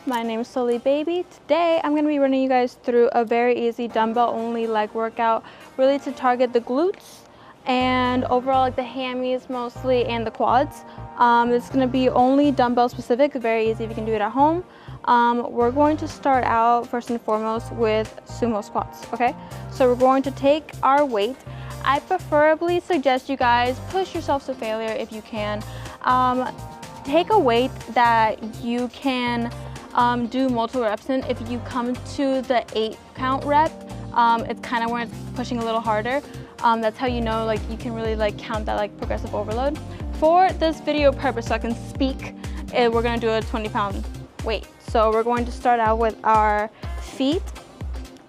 My name is Sully Baby. Today I'm going to be running you guys through a very easy dumbbell only leg workout, really to target the glutes and overall like the hammies mostly and the quads. It's going to be only dumbbell specific, very easy if you can do it at home. We're going to start out first and foremost with sumo squats, okay? So we're going to take our weight. I preferably suggest you guys push yourself to failure if you can. Take a weight that you can do multiple reps in. If you come to the 8 count rep, it's kind of where it's pushing a little harder. That's how you know like you can really like count that like progressive overload. For this video purpose, so I can speak, we're gonna do a 20-pound weight. So we're going to start out with our feet,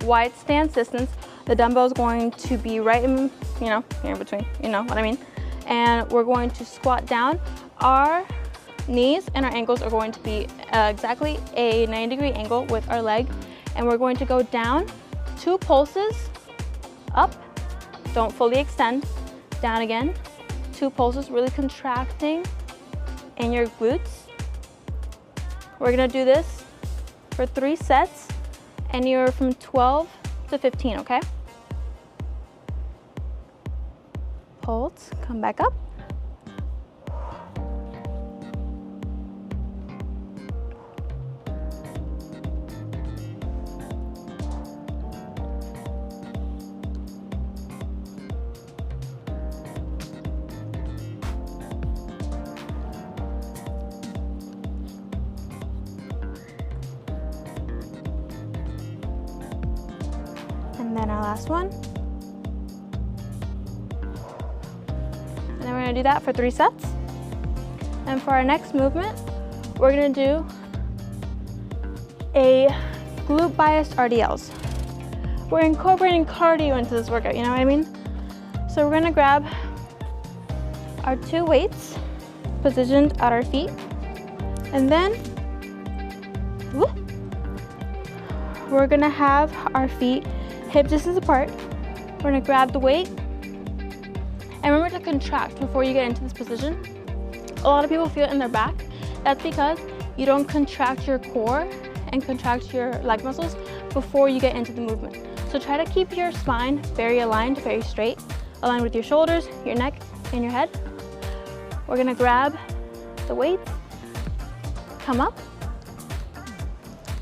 wide stance distance. The dumbbell is going to be right in, here in between, you know what I mean? And we're going to squat down. Our knees and our ankles are going to be exactly a 90-degree angle with our leg. And we're going to go down 2 pulses, up, don't fully extend, down again, 2 pulses, really contracting in your glutes. We're gonna do this for 3 sets, and you're from 12 to 15, okay? Hold, come back up. And then our last one. And then we're gonna do that for 3 sets. And for our next movement, we're gonna do a glute biased RDLs. We're incorporating cardio into this workout, you know what I mean? So we're gonna grab our 2 weights positioned at our feet. And then, we're gonna have our feet hip distance apart. We're gonna grab the weight. And remember to contract before you get into this position. A lot of people feel it in their back. That's because you don't contract your core and contract your leg muscles before you get into the movement. So try to keep your spine very aligned, very straight, aligned with your shoulders, your neck, and your head. We're gonna grab the weights, come up,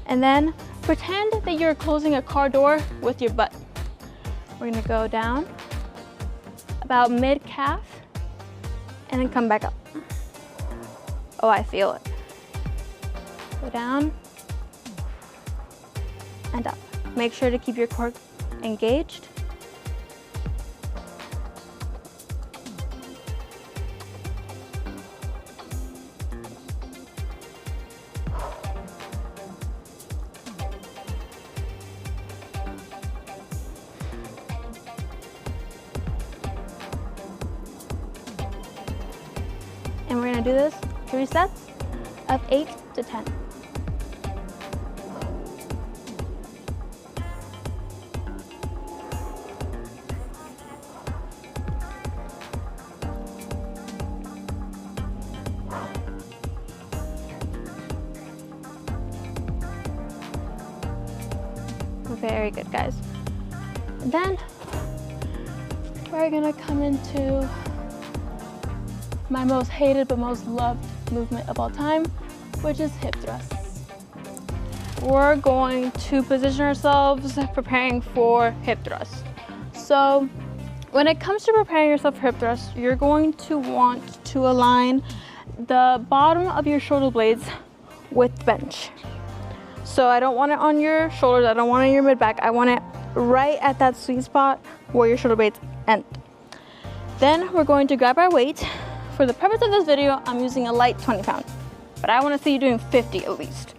and then pretend that you're closing a car door with your butt. We're gonna go down about mid-calf and then come back up. Oh, I feel it. Go down and up. Make sure to keep your core engaged. And we're gonna do this 3 sets of 8 to 10. Very good, guys. And then we're gonna come into my most hated but most loved movement of all time, which is hip thrusts. We're going to position ourselves preparing for hip thrusts. So when it comes to preparing yourself for hip thrusts, you're going to want to align the bottom of your shoulder blades with bench. So I don't want it on your shoulders, I don't want it in your mid-back, I want it right at that sweet spot where your shoulder blades end. Then we're going to grab our weight. For the purpose of this video, I'm using a light 20-pound, but I want to see you doing 50 at least.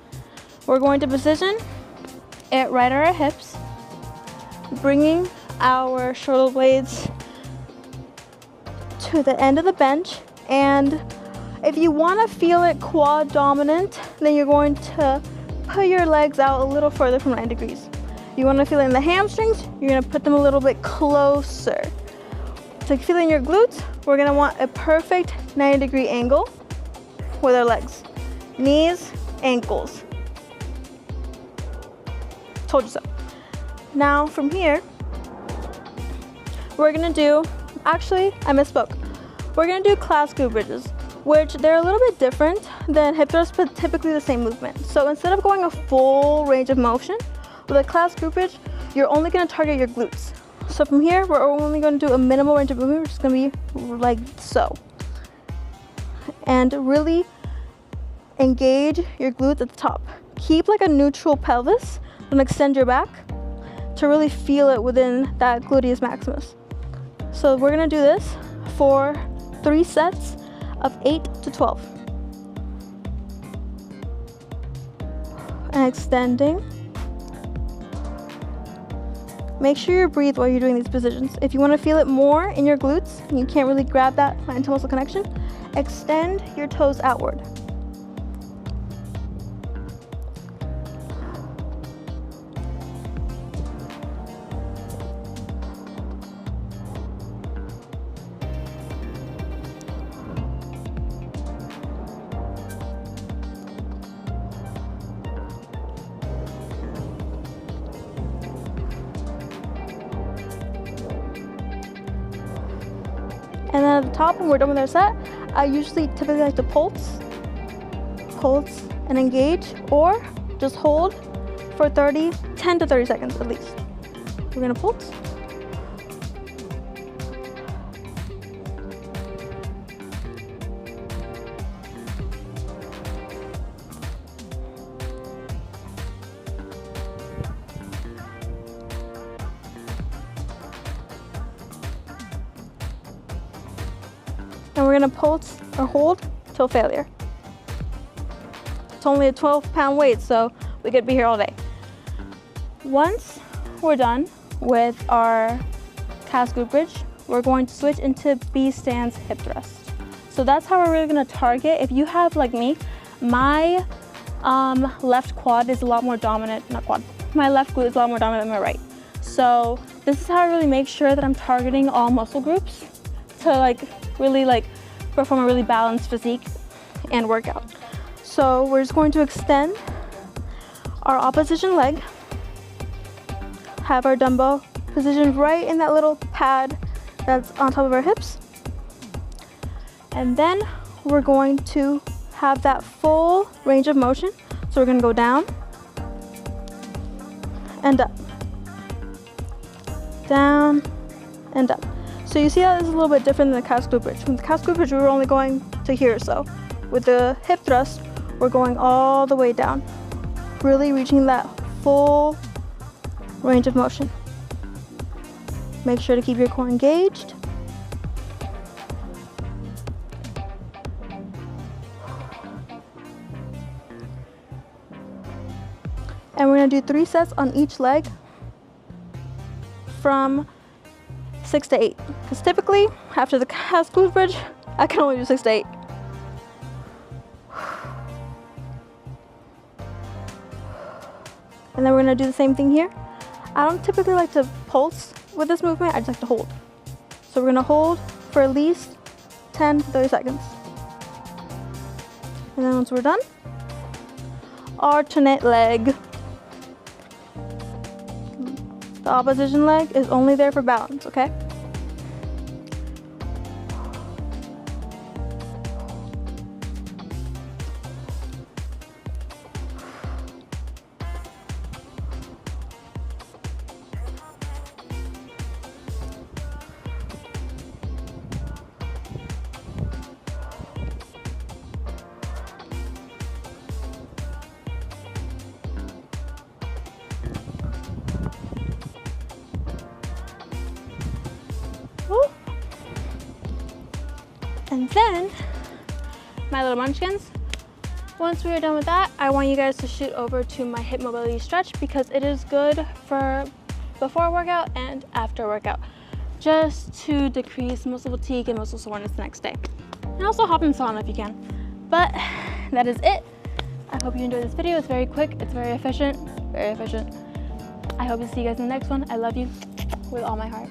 We're going to position it right at our hips, bringing our shoulder blades to the end of the bench. And if you want to feel it quad dominant, then you're going to put your legs out a little further from 90 degrees. You want to feel it in the hamstrings, you're going to put them a little bit closer. To feel in your glutes, we're going to want a perfect 90-degree angle with our legs. Knees, ankles. told you so. Now from here, we're gonna do, actually, I misspoke. We're gonna do class glute bridges, which they're a little bit different than hip thrusts, but typically the same movement. So instead of going a full range of motion, with a class glute bridge, you're only gonna target your glutes. So from here, we're only gonna do a minimal range of movement, which is gonna be like so. And really engage your glutes at the top. Keep like a neutral pelvis and extend your back to really feel it within that gluteus maximus. So we're gonna do this for 3 sets of 8 to 12. And extending. Make sure you breathe while you're doing these positions. If you want to feel it more in your glutes and you can't really grab that intermuscle connection, extend your toes outward. And then at the top, when we're done with our set, I typically like to pulse and engage, or just hold for 10 to 30 seconds at least. We're gonna pulse. And we're gonna pulse or hold till failure. It's only a 12-pound weight, so we could be here all day. Once we're done with our calf glute bridge, we're going to switch into B stance hip thrust. So that's how we're really gonna target. If you have, like me, my left quad is a lot more dominant, not quad, my left glute is a lot more dominant than my right. So this is how I really make sure that I'm targeting all muscle groups to really perform a really balanced physique and workout. So we're just going to extend our opposition leg, have our dumbbell positioned right in that little pad that's on top of our hips, and then we're going to have that full range of motion. So we're going to go down and up, down and up. So you see how this is a little bit different than the calf glute bridge. With the calf glute bridge, we were only going to here or so. With the hip thrust, we're going all the way down, really reaching that full range of motion. Make sure to keep your core engaged. And we're gonna do 3 sets on each leg from 6 to 8. Because typically, after the calf glute bridge, I can only do 6 to 8. And then we're gonna do the same thing here. I don't typically like to pulse with this movement, I just like to hold. So we're gonna hold for at least 10 to 30 seconds. And then once we're done, alternate leg. The opposition leg is only there for balance, okay? And then, my little munchkins, once we are done with that, I want you guys to shoot over to my hip mobility stretch because it is good for before workout and after workout, just to decrease muscle fatigue and muscle soreness the next day. And also hop in the sauna if you can. But that is it. I hope you enjoyed this video. It's very quick, it's very efficient, very efficient. I hope to see you guys in the next one. I love you with all my heart.